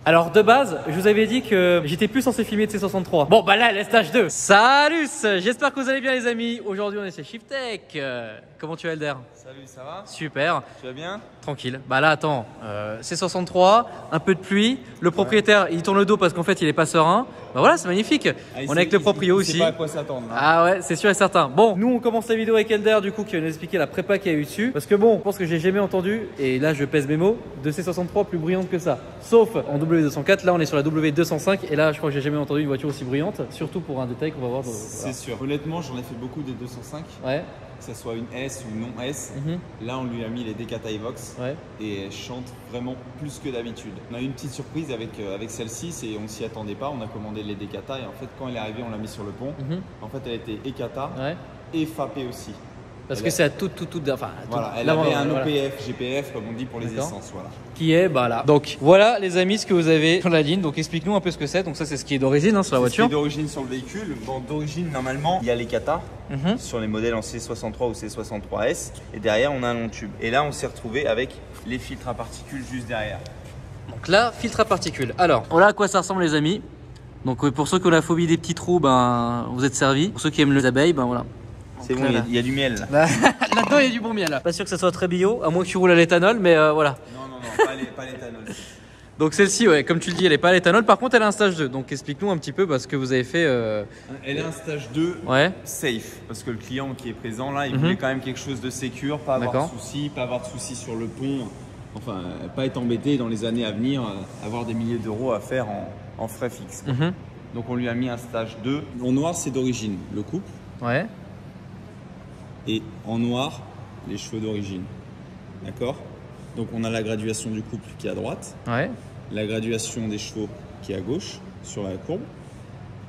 Alors de base, je vous avais dit que j'étais plus censé filmer de C63. Bon bah là, elle est stage 2. Salut, j'espère que vous allez bien les amis. Aujourd'hui on est chez Shiftech. Comment tu vas Elder? Salut, ça va? Super. Tu vas bien? Tranquille. Bah là attends, C63, un peu de pluie. Le propriétaire il tourne le dos parce qu'en fait il est pas serein. Bah voilà, c'est magnifique. On est avec le proprio aussi. Je sais pas à quoi s'attendre. Ah ouais, c'est sûr et certain. Bon, nous on commence la vidéo avec Elder du coup qui va nous expliquer la prépa qu'il y a eu dessus. Parce que bon, je pense que j'ai jamais entendu, et là je pèse mes mots, de C63 plus bruyante que ça. Sauf en W204, là on est sur la W205 et là je crois que j'ai jamais entendu une voiture aussi bruyante. Surtout pour un détail qu'on va voir. C'est sûr. Honnêtement, j'en ai fait beaucoup des 205. Ouais. Que ce soit une S ou non S. Là on lui a mis les Decata Evox. Ouais. Et elle chante vraiment plus que d'habitude. On a eu une petite surprise avec celle-ci, et on s'y attendait pas. On a commandé les Decata et en fait quand elle est arrivée on l'a mis sur le pont. En fait elle était Ecata et FAP aussi. Parce que c'est à tout, enfin, voilà, elle avait un OPF, GPF comme on dit pour les essences, voilà. Qui est bah là. Donc voilà les amis ce que vous avez sur la ligne. Donc explique-nous un peu ce que c'est. Donc ça c'est ce qui est d'origine hein, sur la voiture. Ce qui est d'origine sur le véhicule. Bon, d'origine normalement il y a les Kata sur les modèles en C63 ou C63S et derrière on a un long tube. Et là on s'est retrouvé avec les filtres à particules juste derrière. Donc là filtre à particules. Alors voilà à quoi ça ressemble les amis. Donc pour ceux qui ont la phobie des petits trous, ben vous êtes servis. Pour ceux qui aiment les abeilles, ben voilà. C'est bon, il y a du miel là. Là-dedans, il y a du bon miel. Pas sûr que ça soit très bio, à moins que tu roules à l'éthanol, mais voilà. Non, pas l'éthanol. Donc celle-ci, ouais, comme tu le dis, elle n'est pas à l'éthanol. Par contre, elle a un stage 2. Donc explique-nous un petit peu ce que vous avez fait. Elle a un stage 2 safe. Parce que le client qui est présent là, il voulait quand même quelque chose de sécure, pas avoir de soucis, pas avoir de soucis sur le pont. Enfin, pas être embêté dans les années à venir, avoir des milliers d'euros à faire en frais fixes. Donc on lui a mis un stage 2. En noir, c'est d'origine, le couple. Ouais. Et en noir, les cheveux d'origine. D'accord? Donc on a la graduation du couple qui est à droite, la graduation des chevaux qui est à gauche sur la courbe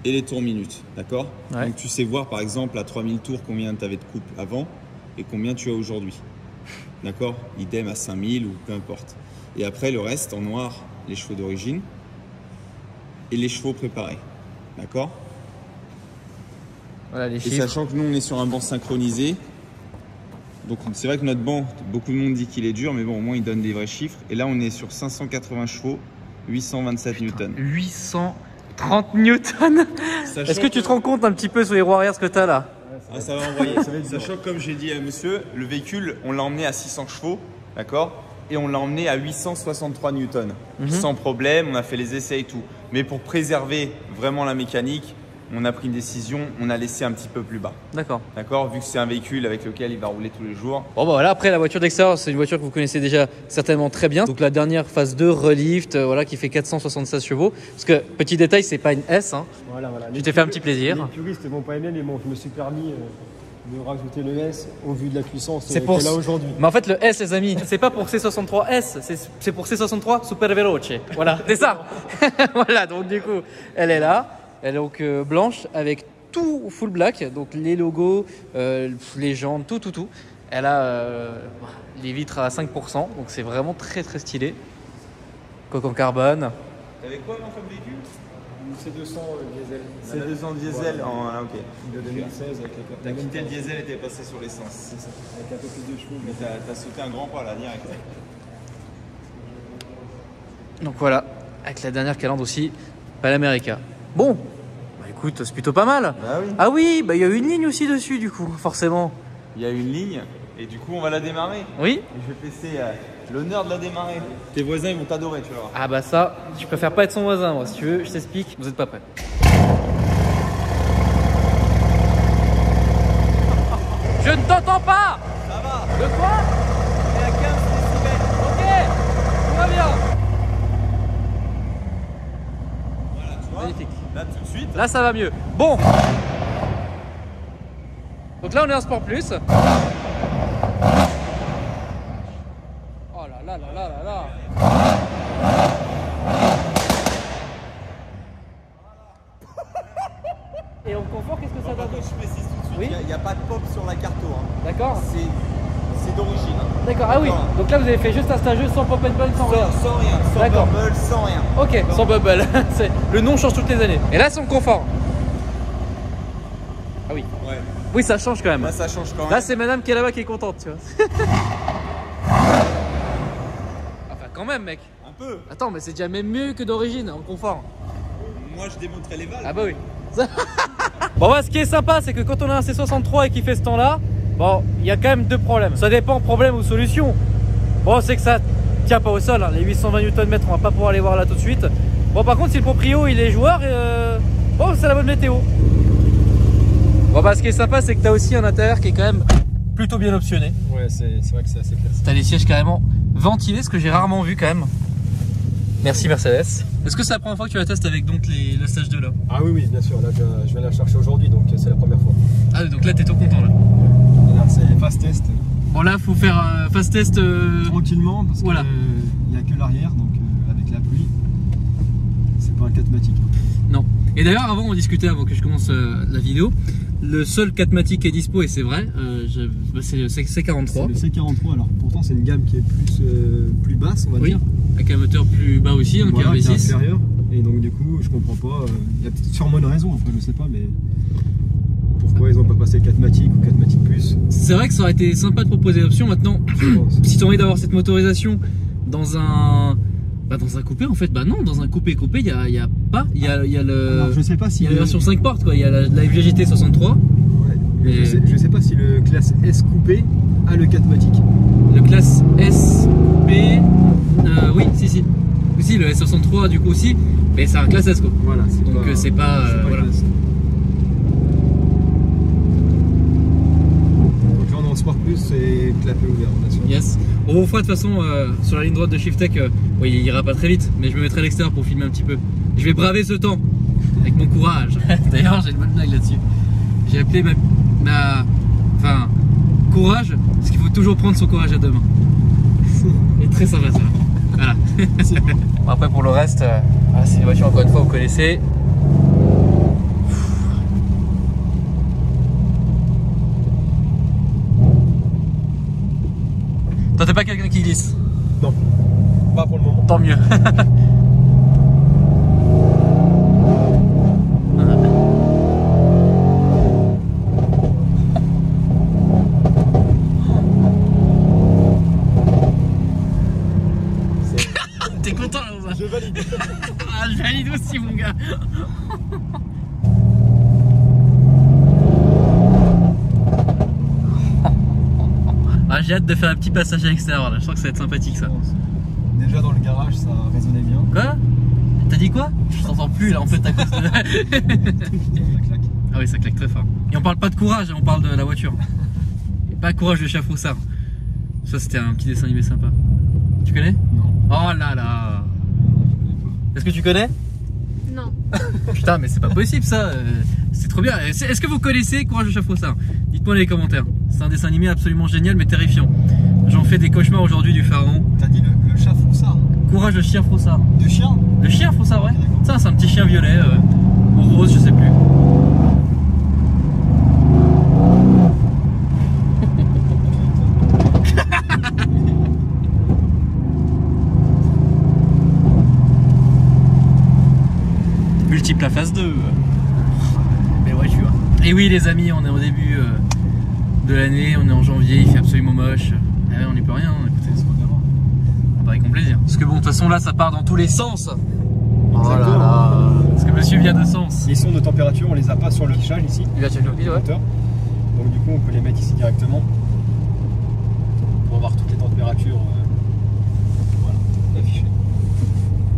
et les tours minutes. D'accord? Donc tu sais voir par exemple à 3000 tours combien tu avais de couple avant et combien tu as aujourd'hui. D'accord? Idem à 5000 ou peu importe. Et après le reste en noir, les chevaux d'origine et les chevaux préparés. D'accord? Voilà les chiffres. Et sachant que nous on est sur un banc synchronisé, donc c'est vrai que notre banc, beaucoup de monde dit qu'il est dur, mais bon au moins il donne des vrais chiffres. Et là on est sur 580 chevaux, 827 newtons. 830 newtons. Est-ce que tu te rends compte un petit peu sur les roues arrière ce que tu as là? Ah, ça va envoyer. Sachant que comme j'ai dit à monsieur, le véhicule on l'a emmené à 600 chevaux, d'accord? Et on l'a emmené à 863 newtons. Sans problème, on a fait les essais et tout. Mais pour préserver vraiment la mécanique, on a pris une décision, on a laissé un petit peu plus bas. D'accord. D'accord, vu que c'est un véhicule avec lequel il va rouler tous les jours. Bon bah voilà, après la voiture d'extérieur, c'est une voiture que vous connaissez déjà certainement très bien. Donc la dernière phase 2 Relift, voilà, qui fait 476 chevaux. Parce que petit détail, c'est pas une S. Hein. Voilà. Tu t'es fait un petit plaisir. Les puristes m'ont pas aimé, mais bon, je me suis permis de rajouter le S au vu de la puissance qu'elle a aujourd'hui. Mais en fait, le S, les amis, c'est pas pour C63S, c'est pour C63 Super Veloce. Voilà, c'est ça. Voilà, donc du coup, elle est là. Elle est donc blanche avec tout full black, donc les logos, les jantes, tout. Elle a les vitres à 5%, donc c'est vraiment très stylé. Coque en carbone. T'avais quoi dans comme véhicule? C200 diesel. C200 diesel en ok. De 2016 avec les T'as quitté le diesel et t'es passé sur l'essence. C'est ça, avec un peu plus de chevaux. Mais t'as sauté un grand pas là, direct. Donc voilà, avec la dernière calandre aussi, Panamérica. Bon, bah écoute, c'est plutôt pas mal. Bah oui. Ah oui, bah il y a une ligne aussi dessus du coup, forcément. Il y a une ligne et du coup on va la démarrer. Oui. Et je vais te laisser l'honneur de la démarrer. Tes voisins ils vont t'adorer, tu vas voir. Ah bah ça, je préfère pas être son voisin moi, si tu veux, je t'explique, vous êtes pas prêts. Je ne t'entends pas. Ça va. De quoi? On est à 15 décibels. Ok, tout va bien. Voilà, tu vois. Magnifique. Là tout de suite. Là ça va mieux. Bon. Donc là on est en Sport Plus. Oh là là. Et en confort, qu'est-ce que ça donne? Je précise tout de suite, Oui. il n'y a pas de pop sur la carte. D'accord. C'est d'origine. D'accord, ah oui. Donc là vous avez fait juste un stage sans pop and bun, sans rien. Sans rien, sans bubble, sans rien. Ok, sans bubble. Le nom change toutes les années. Et là, son confort. Ah oui. Ouais. Oui, ça change quand même. Là, ça change quand même. Là, c'est madame qui est là-bas qui est contente, tu vois. Enfin, quand même, mec. Un peu. Attends, mais c'est déjà même mieux que d'origine en confort. Moi, je démonterai les valves. Ah bah oui. Bon, bah, ce qui est sympa, c'est que quand on a un C63 et qu'il fait ce temps-là, bon, il y a quand même deux problèmes. Ça dépend problème ou solution. Bon, c'est que ça tient pas au sol, hein. Les 820 Nm, on va pas pouvoir les voir là tout de suite. Bon, par contre, si le proprio il est joueur, bon, c'est la bonne météo. Bon, bah, ce qui est sympa, c'est que tu as aussi un intérieur qui est quand même plutôt bien optionné. Ouais, c'est vrai que c'est assez classe. Tu as les sièges carrément ventilés, ce que j'ai rarement vu quand même. Merci Mercedes. Est-ce que c'est la première fois que tu la testes avec donc le stage 2 là? Ah oui, oui, bien sûr. Là, je viens la chercher aujourd'hui, donc c'est la première fois. Ah, donc là, t'es tout content là. C'est fast test. Bon, là, faut faire fast test. Tranquillement, parce voilà. qu'il n'y a que l'arrière, donc avec la pluie, c'est pas un 4matic. Non. Et d'ailleurs, avant, on discutait avant que je commence la vidéo. Le seul 4matic qui est dispo, et c'est vrai, c'est le C43. C'est le C43, alors pourtant c'est une gamme qui est plus basse, on va dire. Avec un moteur plus bas aussi, donc voilà, un V6. inférieur. Et donc du coup, je comprends pas. Il y a peut-être sûrement une raison, après je sais pas, mais pourquoi ils ont pas passé 4matic ou 4matic plus. C'est vrai que ça aurait été sympa de proposer l'option. Maintenant, si tu as envie d'avoir cette motorisation dans un coupé, en fait, bah non, dans un coupé, il y a pas. Il y a le. Alors, je sais pas si. Il y a la version 5 portes, quoi. Il y a la FGGT 63. Ouais. Mais je sais pas si le classe S coupé a le 4matic. Le classe S coupé. Oui, si. Aussi, le S63 du coup aussi. Mais c'est un classe S, quoi. Voilà. Donc c'est pas. Voilà. Donc là, on est en Sport Plus, c'est clapet ouvert, bien sûr. Yes. On vous fera de toute façon sur la ligne droite de Shiftech, oui, il ira pas très vite, mais je me mettrai à l'extérieur pour filmer un petit peu. Je vais braver ce temps avec mon courage. D'ailleurs, j'ai une bonne blague là-dessus. J'ai appelé enfin, courage, parce qu'il faut toujours prendre son courage à deux mains. Et très sympa ça. Voilà. C'est bon. Après pour le reste, c'est une voiture encore une fois vous connaissez. Toi t'es pas quelqu'un qui glisse? Non, pas pour le moment. Tant mieux. T'es content là? Je valide. Ah, je valide aussi mon gars. Ah, j'ai hâte de faire un petit passage à l'extérieur là, je sens que ça va être sympathique ça. Déjà dans le garage ça résonnait bien. Quoi? T'as dit quoi? Je t'entends plus là en fait à cause de... Ah oui, ça claque très fort. Et on parle pas de courage, on parle de la voiture. Et pas courage de Chafroussard. Ça c'était un petit dessin animé sympa. Tu connais? Non. Oh là là. Est-ce que tu connais? Non. Putain, mais c'est pas possible ça. C'est trop bien. Est-ce que vous connaissez Courage de Chafroussard? Dites-moi dans les commentaires. C'est un dessin animé absolument génial mais terrifiant. J'en fais des cauchemars aujourd'hui du pharaon. T'as dit le chat Froussard? Courage de chien Froussard. De chien? Le chien Froussard, ouais. Ça, c'est un petit chien violet ou rose, je sais plus. Multiple à phase 2. Mais ouais, tu vois. Et oui, les amis, on est au début de l'année, on est en janvier, il fait absolument moche. Ah ouais, on n'y peut rien, écoutez, c'est pas grave. On va avec mon plaisir. Parce que bon, de toute façon, là, ça part dans tous les sens. Oh là là. Parce que monsieur vient de sens. Les sons de température, on les a pas sur le fichage ici. Il va checker le ouais. Donc du coup, on peut les mettre ici directement pour avoir toutes les températures voilà, affichées.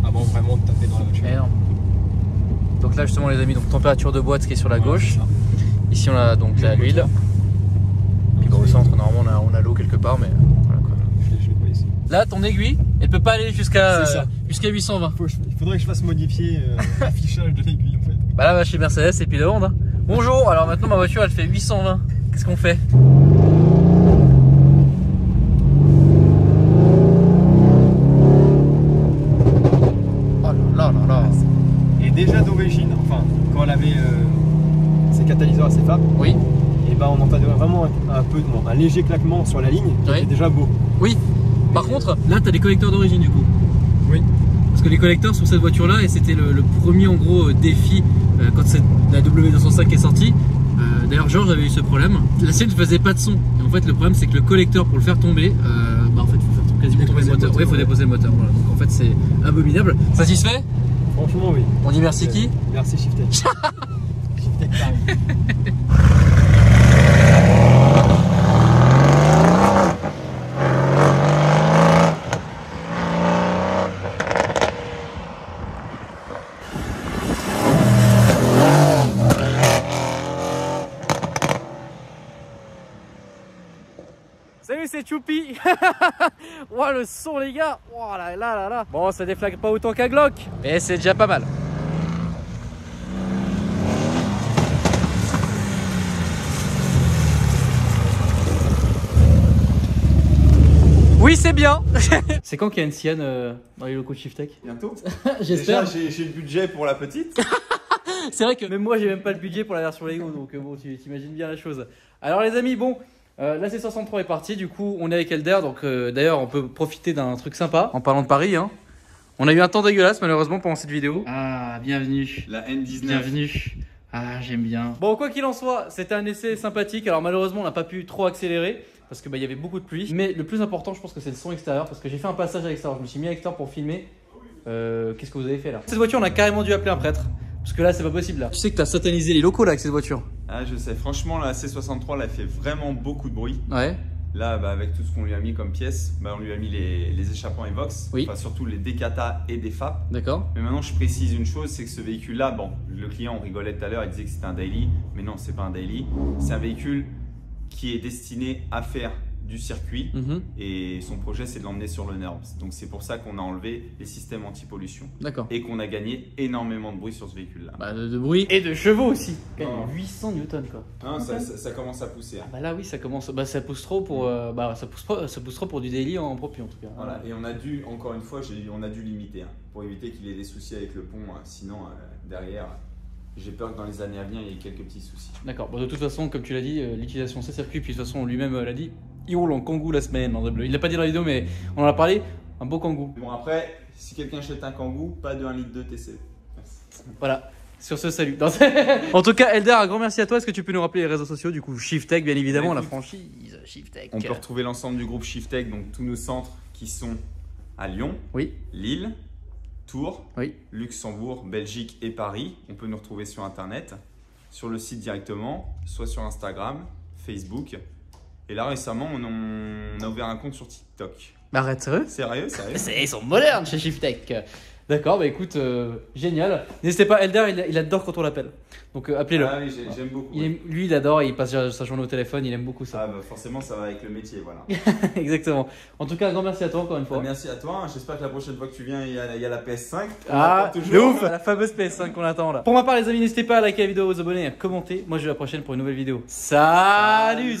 Avant vraiment de taper dans la voiture. Énorme. Donc là justement les amis, donc température de boîte qui est sur la gauche. Ici on a donc l'huile. Puis bon, au centre normalement on a l'eau quelque part, mais voilà quoi. Je l'ai pas ici. Là ton aiguille, elle peut pas aller jusqu'à 820. Il faudrait que je fasse modifier l'affichage de l'aiguille en fait. Bah là va chez Mercedes et puis de Honda. Bonjour, alors maintenant ma voiture elle fait 820. Qu'est-ce qu'on fait? Oh là là là. Et déjà d'origine, enfin quand elle avait ses catalyseurs assez faibles, oui. Et ben on entendait vraiment un léger claquement sur la ligne, qui était déjà beau. Oui. Par contre, là tu as des connecteurs d'origine du coup. Oui. Parce que les connecteurs sur cette voiture là, et c'était le premier en gros défi quand la W205 est sortie. D'ailleurs Georges avait eu ce problème. La sienne ne faisait pas de son. Et en fait le problème c'est que le collecteur pour le faire tomber, bah en fait il faut faire tomber. quasiment tomber le moteur. Oui, il faut déposer le moteur. Voilà. Donc en fait, c'est abominable. Satisfait? Franchement, oui. On dit merci qui? Merci Shiftech. Shiftech Paris. Salut, c'est Choupi. Wow, le son les gars. Oh là là là là. Bon, ça déflague pas autant qu'un Glock, mais c'est déjà pas mal. Oui, c'est bien. C'est quand qu'il y a une Sienne dans les locaux de Shiftech? Bientôt. J'espère. Déjà, j'ai le budget pour la petite. C'est vrai que même moi, j'ai même pas le budget pour la version Lego, donc bon, tu t'imagines bien la chose. Alors les amis, bon, la C63 est partie, du coup, on est avec Elder, donc d'ailleurs, on peut profiter d'un truc sympa. En parlant de Paris, hein. On a eu un temps dégueulasse, malheureusement, pendant cette vidéo. Ah, bienvenue. La N19. Bienvenue. Ah, j'aime bien. Bon, quoi qu'il en soit, c'était un essai sympathique. Alors malheureusement, on n'a pas pu trop accélérer parce que y avait beaucoup de pluie. Mais le plus important, je pense que c'est le son extérieur parce que j'ai fait un passage à l'extérieur. Je me suis mis à l'extérieur pour filmer. Qu'est-ce que vous avez fait là? Cette voiture, on a carrément dû appeler un prêtre. Parce que là, c'est pas possible là. Tu sais que t'as satanisé les locaux là avec cette voiture. Ah, je sais. Franchement, la C63, elle a fait vraiment beaucoup de bruit. Ouais. Là, avec tout ce qu'on lui a mis comme pièces, on lui a mis les échappements Evox, oui. Enfin, surtout les Decata et des FAP. D'accord. Mais maintenant, je précise une chose, c'est que ce véhicule-là, bon, le client, on rigolait tout à l'heure, il disait que c'était un daily, mais non, c'est pas un daily. C'est un véhicule qui est destiné à faire du circuit et son projet, c'est de l'emmener sur le NURBS. Donc, c'est pour ça qu'on a enlevé les systèmes anti-pollution. D'accord. Et qu'on a gagné énormément de bruit sur ce véhicule-là. Bah, de bruit et de chevaux aussi. Quand même 800 newtons quoi. Non, ça commence à pousser. Hein. Ah bah là oui, ça commence. Bah ça pousse trop pour. Ça pousse trop pour du daily en propre en tout cas. Voilà. Et on a dû, encore une fois, on a dû limiter hein, pour éviter qu'il ait des soucis avec le pont. Sinon, derrière, j'ai peur que dans les années à venir, il y ait quelques petits soucis. D'accord. Bon, de toute façon, comme tu l'as dit, l'utilisation c'est circuit. Puis de toute façon, lui-même l'a dit. Il roule en Kangoo la semaine en bleu. Il l'a pas dit dans la vidéo, mais on en a parlé. Un beau Kangoo. Bon après, si quelqu'un achète un Kangoo, pas de 1 litre de TC. Voilà. Sur ce, salut. En tout cas, Elder, un grand merci à toi. Est-ce que tu peux nous rappeler les réseaux sociaux du coup? Shiftech, bien évidemment, la franchise Shiftech. On peut retrouver l'ensemble du groupe Shiftech, donc tous nos centres qui sont à Lyon, oui, Lille, Tours, oui, Luxembourg, Belgique et Paris. On peut nous retrouver sur Internet, sur le site directement, soit sur Instagram, Facebook. Et là, récemment, on a ouvert un compte sur TikTok. Arrête, sérieux? Sérieux. Ils sont modernes chez Shiftech. D'accord, bah écoute, génial. N'hésitez pas, Elder, il adore quand on l'appelle. Donc appelez-le. Ah oui, j'aime beaucoup. Lui, il adore, il passe sa journée au téléphone, il aime beaucoup ça. Ah bah forcément, ça va avec le métier, voilà. Exactement. En tout cas, un grand merci à toi encore une fois. Merci à toi. J'espère que la prochaine fois que tu viens, il y a la PS5. De ouf, la fameuse PS5 qu'on attend là. Pour ma part, les amis, n'hésitez pas à liker la vidéo, vous abonner et à commenter. Moi, je vais à la prochaine pour une nouvelle vidéo. Salut.